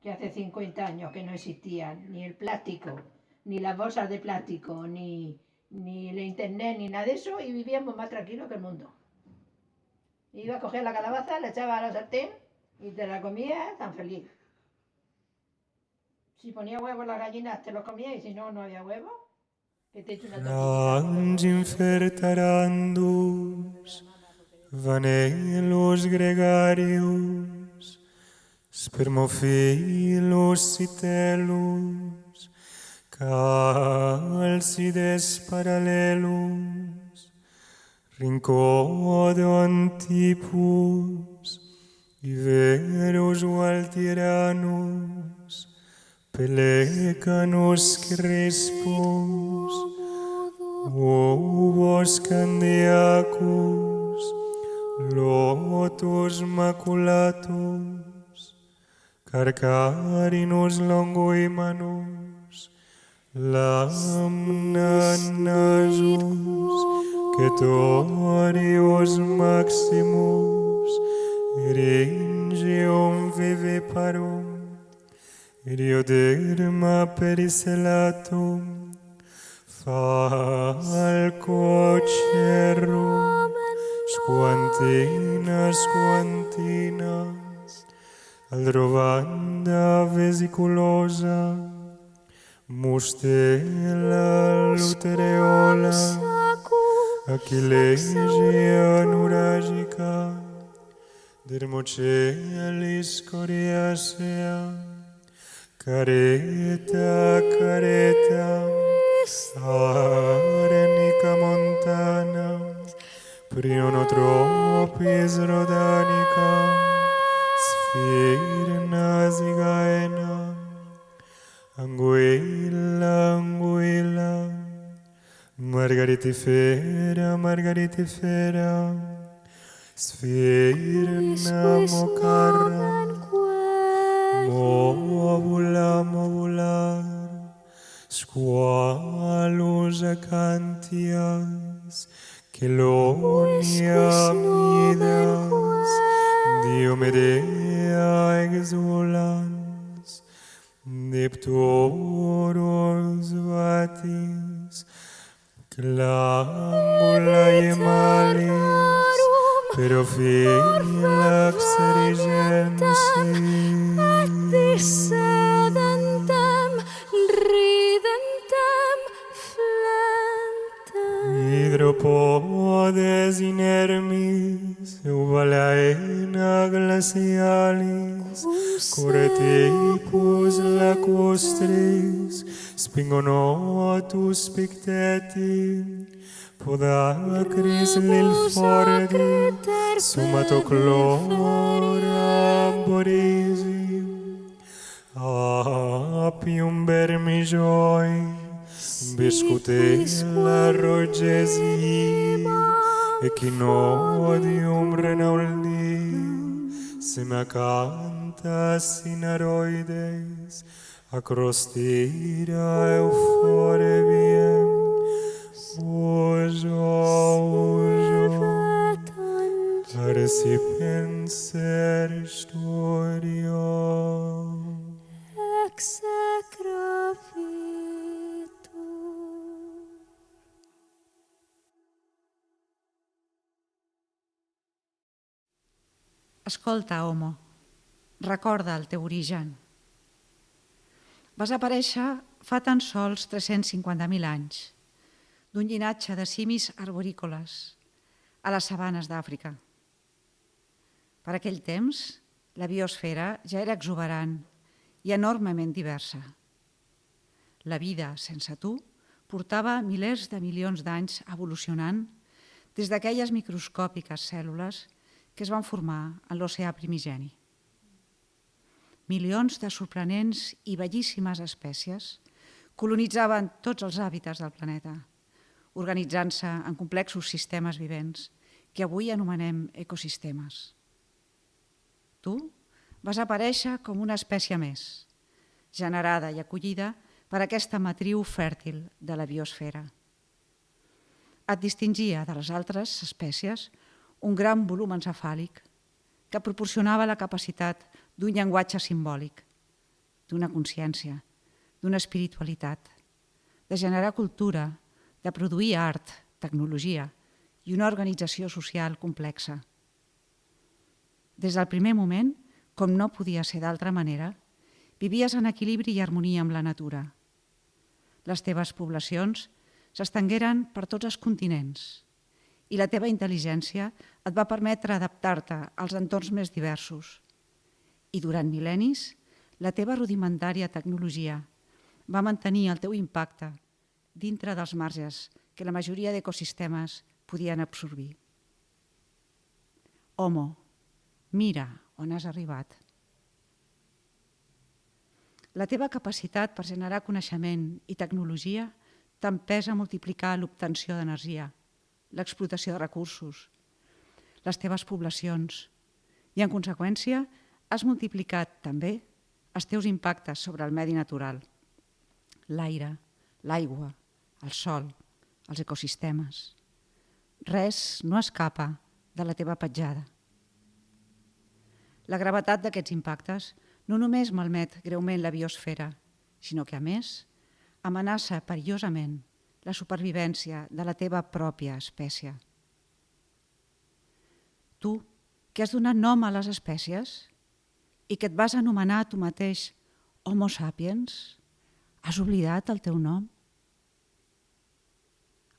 que hace 50 años que no existían ni el plástico, ni las bolsas de plástico, ni el internet, ni nada de eso, y vivíamos más tranquilos que el mundo. Iba a coger la calabaza, la echaba a la sartén y te la comías tan feliz. Si ponía huevos las gallinas te los comías y si no, no había huevo. Que te echo una Frangin fertarandus, vanellus gregarius, spermophilus citellus, calcides parallelus, rincodon tipus, iverus valtiranus, pelecanus crespus, ovos candiacus, lotus maculatus, carcarinus longoimanus, lamna nasus, Cetorius maximus, Eringium viviparum, Irioderma pericellatum, Falco cerrum, Squantina squantina, Aldrovanda vesiculosa, Mustela lutereola, Aquilegia nuragica, Dermocelis coriacea, Careta, Arenica montana, Prionotropis rodanica, Sphyrna zigaena, Anguilla, Margaritifera, Sphyrna mocarra, movular, Squalus acantias, Chelonia midas, Diomedea exulans, Diptorus vatis, Clangula emalis, Perophilax rigensis, sedentem ridentem flentem. Hydropodes inermis, Euvalaena glacialis, Coretipus lacustris, Spingonotus picteti, Podacris lilfordi, Sumatoclora borisi, Apium bermijoi, Biscutella rogesi, Echinodium renauldi, Semacanthus sinaroides, Acrostira euphorbium, Uso, Arsipenser studio, Execravitur. Escolta, homo, recorda el teu origen. Vas aparèixer fa tan sols 350.000 anys, d'un llinatge de simis arborícoles a les sabanes d'Àfrica. Per aquell temps, la biosfera ja era exuberant i enormement diversa. La vida, sense tu, portava milers de milions d'anys evolucionant des d'aquelles microscòpiques cèl·lules que es van formar en l'oceà primigeni. Milions de sorprenents i bellíssimes espècies colonitzaven tots els hàbitats del planeta, organitzant-se en complexos sistemes vivents que avui anomenem ecosistemes. Tu vas aparèixer com una espècie més, generada i acollida per aquesta matriu fèrtil de la biosfera. Et distingia de les altres espècies un gran volum encefàlic que proporcionava la capacitat d'un llenguatge simbòlic, d'una consciència, d'una espiritualitat, de generar cultura, de produir art, tecnologia i una organització social complexa. Des del primer moment, com no podia ser d'altra manera, vivies en equilibri i harmonia amb la natura. Les teves poblacions s'estengueren per tots els continents i la teva intel·ligència et va permetre adaptar-te als entorns més diversos. I durant mil·lennis, la teva rudimentària tecnologia va mantenir el teu impacte dintre dels marges que la majoria d'ecosistemes podien absorbir. Homo, mira on has arribat. La teva capacitat per generar coneixement i tecnologia t'empesa a multiplicar l'obtenció d'energia, l'explotació de recursos, les teves poblacions i, en conseqüència, has multiplicat també els teus impactes sobre el medi natural, l'aire, l'aigua, el sol, els ecosistemes. Res no escapa de la teva petjada. La gravetat d'aquests impactes no només malmet greument la biosfera, sinó que, a més, amenaça perillosament la supervivència de la teva pròpia espècie. Tu, que has donat nom a les espècies i que et vas anomenar a tu mateix Homo sapiens, has oblidat el teu nom?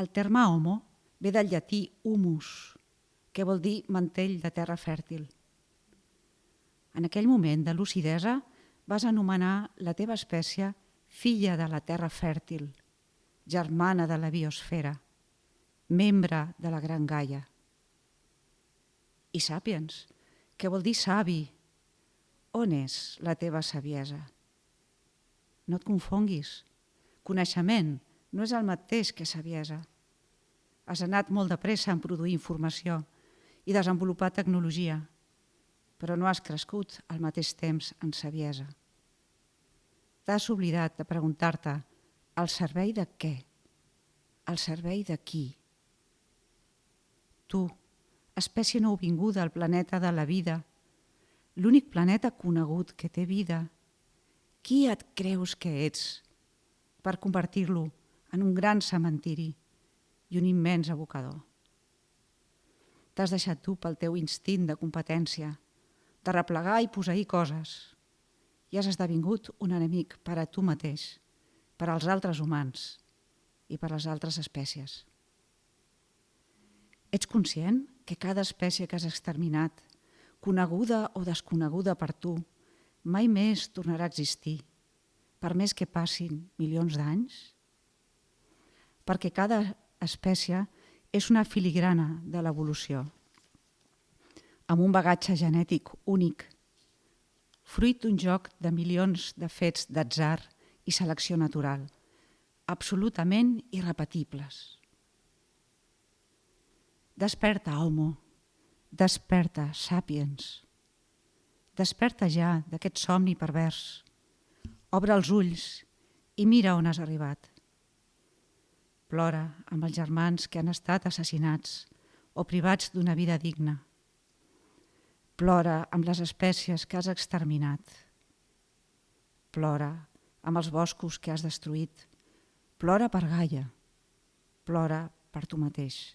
El terme homo ve del llatí humus, que vol dir mantell de terra fèrtil. En aquell moment de lucidesa vas anomenar la teva espècie filla de la terra fèrtil, germana de la biosfera, membre de la gran Gaia. I sapiens, que vol dir savi. On és la teva saviesa? No et confonguis. Coneixement no és el mateix que saviesa. Has anat molt de pressa en produir informació i desenvolupar tecnologia, però no has crescut al mateix temps en saviesa. T'has oblidat de preguntar-te al servei de què? Al servei de qui? Tu, espècie nouvinguda al planeta de la vida, l'únic planeta conegut que té vida, qui et creus que ets per convertir-lo en un gran cementiri i un immens abocador? T'has deixat tu pel teu instint de competència, de replegar i posseir coses, i has esdevingut un enemic per a tu mateix, per als altres humans i per a les altres espècies. Ets conscient que cada espècie que has exterminat, coneguda o desconeguda per tu, mai més tornarà a existir, per més que passin milions d'anys? Perquè cada espècie és una filigrana de l'evolució, amb un bagatge genètic únic, fruit d'un joc de milions de fets d'atzar i selecció natural, absolutament irrepetibles. Desperta, Homo, desperta, Sapiens. Desperta ja d'aquest somni pervers. Obre els ulls i mira on has arribat. Plora amb els germans que han estat assassinats o privats d'una vida digna. Plora amb les espècies que has exterminat. Plora amb els boscos que has destruït. Plora per Gaia. Plora per tu mateix.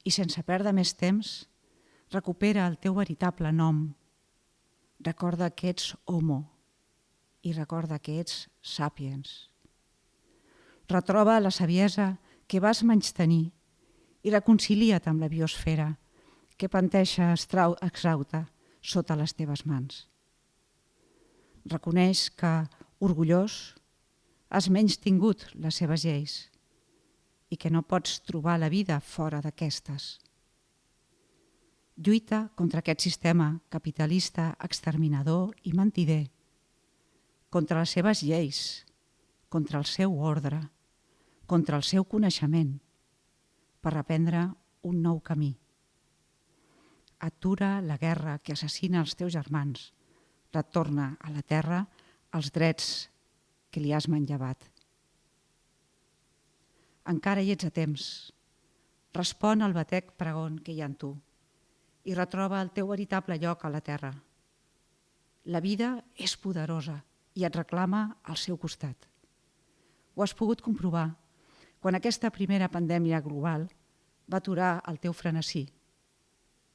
I sense perdre més temps, recupera el teu veritable nom. Recorda que ets Homo i recorda que ets Sapiens. Retroba la saviesa que vas menystenir i reconcilia't amb la biosfera que panteixa exhausta sota les teves mans. Reconeix que, orgullós, has menystingut les seves lleis i que no pots trobar la vida fora d'aquestes. Lluita contra aquest sistema capitalista exterminador i mentider, contra les seves lleis, contra el seu ordre, contra el seu coneixement, per reprendre un nou camí. Atura la guerra que assassina els teus germans, retorna a la terra els drets que li has manllevat. Encara hi ets a temps. Respon al batec pregón que hi ha en tu i retroba el teu veritable lloc a la terra. La vida és poderosa i et reclama al seu costat. Ho has pogut comprovar quan aquesta primera pandèmia global va aturar el teu frenesí.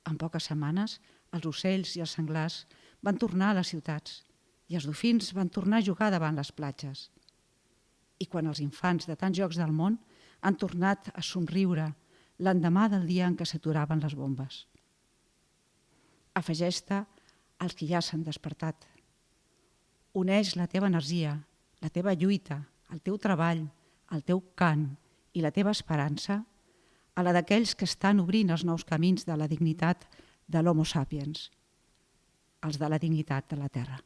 En poques setmanes, els ocells i els senglars van tornar a les ciutats i els dofins van tornar a jugar davant les platges. I quan els infants de tants llocs del món han tornat a somriure l'endemà del dia en què s'aturaven les bombes. Afegeix-te als que ja s'han despertat. Uneix la teva energia, la teva lluita, el teu treball, el teu cant i la teva esperança a la d'aquells que estan obrint els nous camins de la dignitat de l'Homo sapiens, els de la dignitat de la Terra.